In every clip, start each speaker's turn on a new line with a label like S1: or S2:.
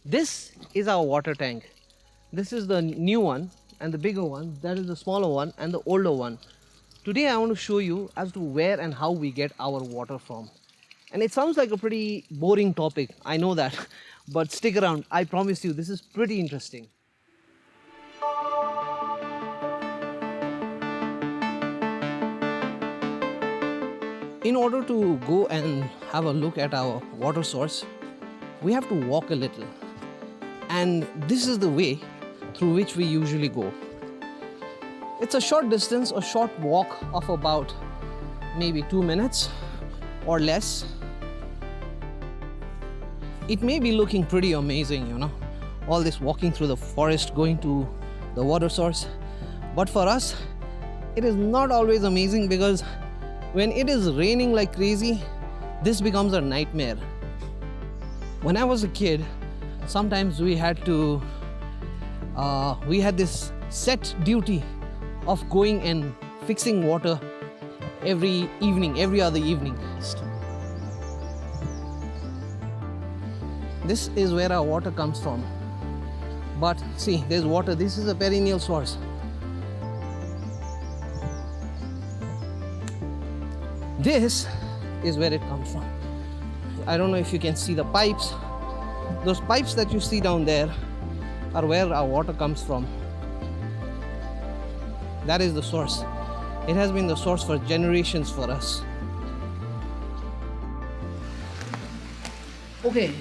S1: This is our water tank. This is the new one and the bigger one. That is the smaller one and the older one. Today I want to show you as to where and how we get our water from. And it sounds like a pretty boring topic, I know that, but stick around. I promise you this is pretty interesting. In order to go and have a look at our water source, we have to walk a little. And this is the way through which we usually go. It's a short distance, a short walk of about maybe 2 minutes or less. It may be looking pretty amazing, you know, all this walking through the forest going to the water source. But for us, it is not always amazing because when it is raining like crazy, this becomes a nightmare. When I was a kid, sometimes we had this set duty of going and fixing water every other evening. This is where our water comes from. But see, there's water. This is a perennial source. This is where it comes from. I don't know if you can see the pipes. Those pipes that you see down there are where our water comes from. That is the source. It has been the source for generations for us. Okay,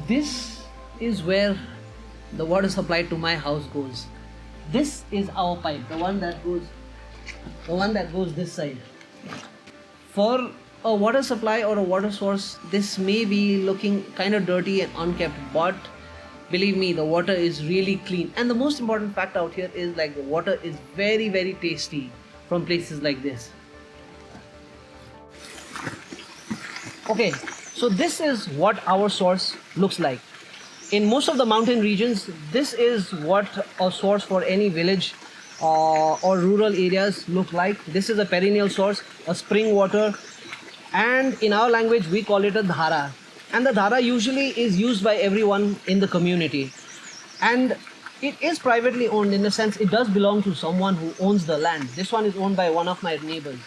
S1: this is where the water supply to my house goes. This is our pipe, the one that goes this side. For a water supply or a water source, this may be looking kind of dirty and unkept, but believe me, the water is really clean. And the most important fact out here is like the water is very, very tasty from places like this. Okay, so this is what our source looks like. In most of the mountain regions, this is what a source for any village or rural areas look like. This is a perennial source, a spring water, and in our language we call it a dhara. And the dhara usually is used by everyone in the community, and it is privately owned in the sense it does belong to someone who owns the land. This one is owned by one of my neighbors.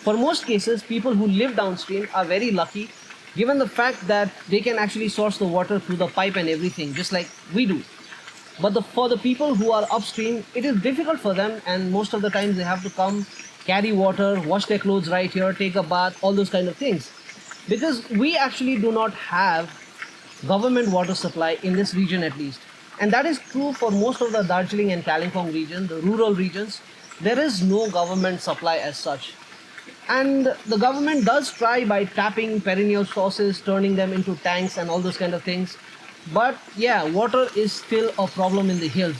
S1: For most cases, people who live downstream are very lucky, given the fact that they can actually source the water through the pipe and everything, just like we do. But for the people who are upstream, it is difficult for them, and most of the times they have to come, carry water, wash their clothes right here, take a bath, all those kind of things. Because we actually do not have government water supply in this region at least. And that is true for most of the Darjeeling and Kalimpong region, the rural regions. There is no government supply as such. And the government does try by tapping perennial sources, turning them into tanks and all those kind of things. But yeah, water is still a problem in the hills.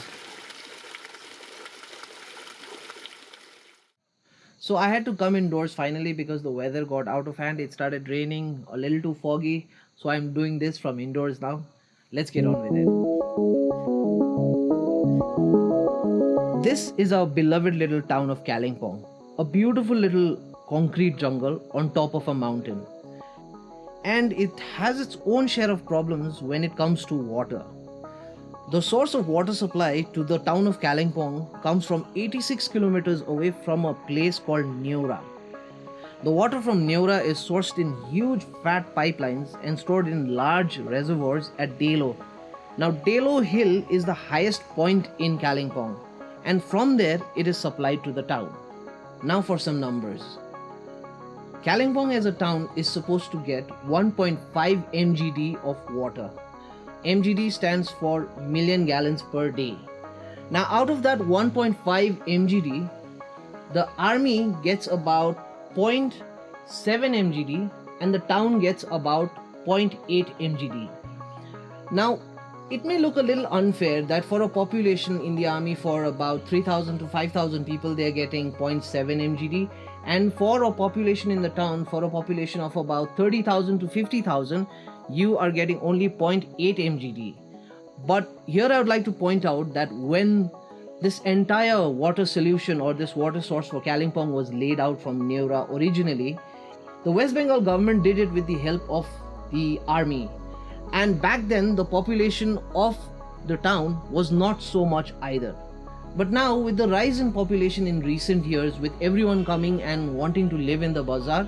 S1: So I had to come indoors finally because the weather got out of hand. It started raining, a little too foggy. So I'm doing this from indoors now. Let's get on with it. This is our beloved little town of Kalimpong, a beautiful little concrete jungle on top of a mountain. And it has its own share of problems when it comes to water. The source of water supply to the town of Kalimpong comes from 86 kilometers away from a place called Neura. The water from Neura is sourced in huge fat pipelines and stored in large reservoirs at Delo. Now Delo Hill is the highest point in Kalimpong, and from there it is supplied to the town. Now for some numbers. Kalimpong as a town is supposed to get 1.5 mgd of water. MGD stands for million gallons per day. Now out of that 1.5 mgd, the army gets about 0.7 mgd and the town gets about 0.8 mgd. Now it may look a little unfair that for a population in the army for about 3,000 to 5,000 people they are getting 0.7 mgd, and for a population in the town, for a population of about 30,000 to 50,000, you are getting only 0.8 mgd. But here I would like to point out that when this entire water solution or this water source for Kalimpong was laid out from Neura originally, the West Bengal government did it with the help of the army. And back then, the population of the town was not so much either. But now, with the rise in population in recent years, with everyone coming and wanting to live in the bazaar,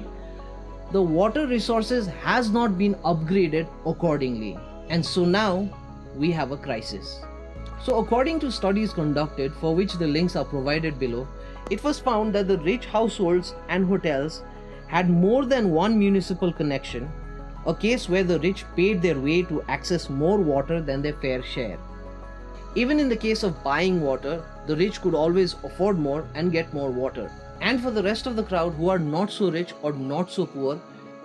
S1: the water resources has not been upgraded accordingly. And so now we have a crisis. So according to studies conducted, for which the links are provided below, it was found that the rich households and hotels had more than one municipal connection, a case where the rich paid their way to access more water than their fair share. Even in the case of buying water, the rich could always afford more and get more water. And for the rest of the crowd who are not so rich or not so poor,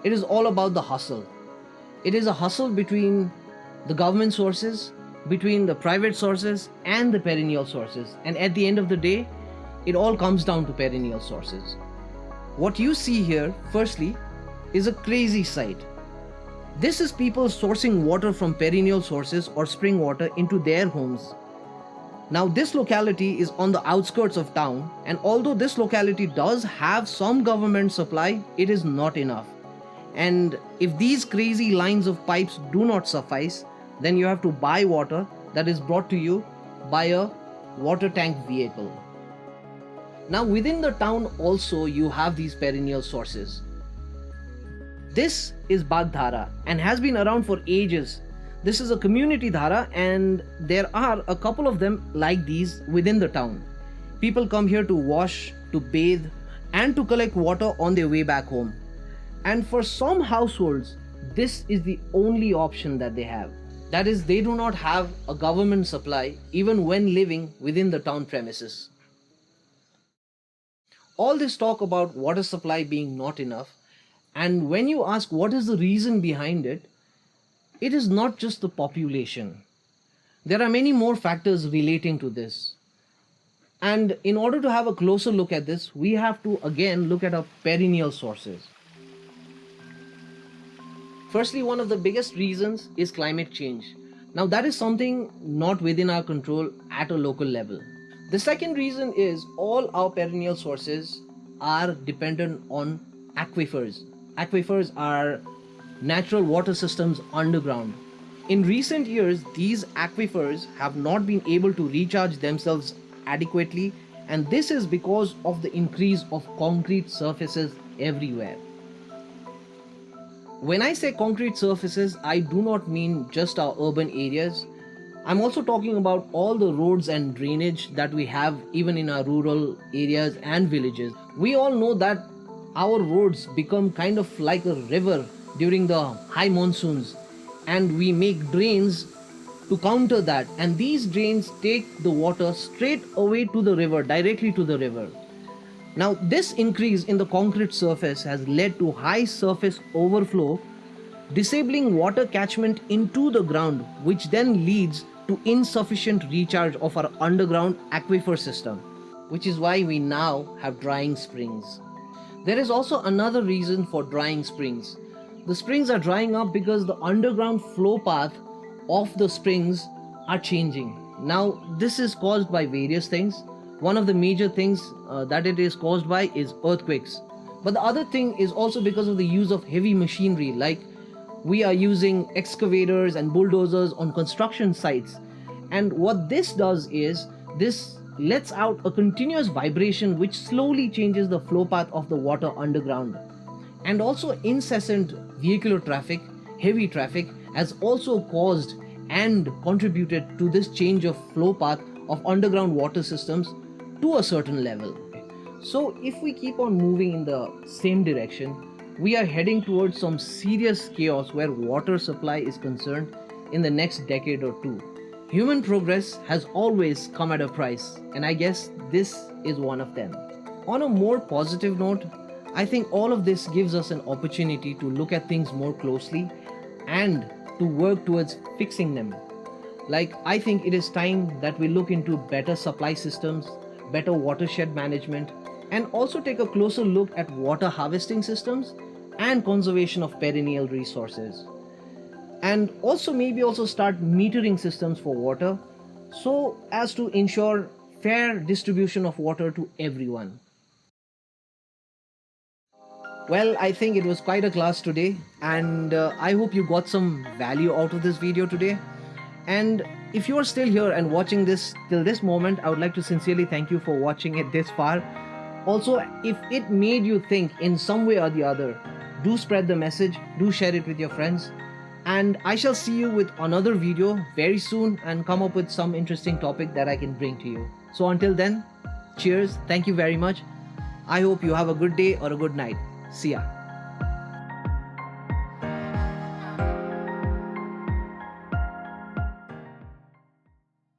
S1: it is all about the hustle. It is a hustle between the government sources, between the private sources and the perennial sources. And at the end of the day, it all comes down to perennial sources. What you see here, firstly, is a crazy sight. This is people sourcing water from perennial sources or spring water into their homes. Now, this locality is on the outskirts of town, and although this locality does have some government supply, it is not enough. And if these crazy lines of pipes do not suffice, then you have to buy water that is brought to you by a water tank vehicle. Now, within the town also you have these perennial sources. This is Bagdhara and has been around for ages. This is a community dhara, and there are a couple of them like these within the town. People come here to wash, to bathe, and to collect water on their way back home. And for some households, this is the only option that they have. That is, they do not have a government supply even when living within the town premises. All this talk about water supply being not enough, and when you ask what is the reason behind it, it is not just the population. There are many more factors relating to this. And in order to have a closer look at this, we have to again look at our perennial sources. Firstly, one of the biggest reasons is climate change. Now, that is something not within our control at a local level. The second reason is all our perennial sources are dependent on aquifers. Aquifers are natural water systems underground. In recent years, these aquifers have not been able to recharge themselves adequately, and this is because of the increase of concrete surfaces everywhere. When I say concrete surfaces, I do not mean just our urban areas. I'm also talking about all the roads and drainage that we have even in our rural areas and villages. We all know that our roads become kind of like a river during the high monsoons, and we make drains to counter that, and these drains take the water straight away to the river, directly to the river. Now, this increase in the concrete surface has led to high surface overflow, disabling water catchment into the ground, which then leads to insufficient recharge of our underground aquifer system, which is why we now have drying springs. There is also another reason for drying springs. The springs are drying up because the underground flow path of the springs are changing. Now, this is caused by various things. One of the major things that it is caused by is earthquakes. But the other thing is also because of the use of heavy machinery, like we are using excavators and bulldozers on construction sites. And what this does is, this lets out a continuous vibration which slowly changes the flow path of the water underground. And also incessant vehicular traffic, heavy traffic, has also caused and contributed to this change of flow path of underground water systems to a certain level. So if we keep on moving in the same direction, we are heading towards some serious chaos where water supply is concerned in the next decade or two. Human progress has always come at a price, and I guess this is one of them. On a more positive note, I think all of this gives us an opportunity to look at things more closely and to work towards fixing them. Like, I think it is time that we look into better supply systems, better watershed management, and also take a closer look at water harvesting systems and conservation of perennial resources. And also maybe also start metering systems for water so as to ensure fair distribution of water to everyone. Well, I think it was quite a class today, and I hope you got some value out of this video today. And if you are still here and watching this till this moment, I would like to sincerely thank you for watching it this far. Also, if it made you think in some way or the other, do spread the message, do share it with your friends. And I shall see you with another video very soon and come up with some interesting topic that I can bring to you. So until then, cheers, thank you very much. I hope you have a good day or a good night. See ya.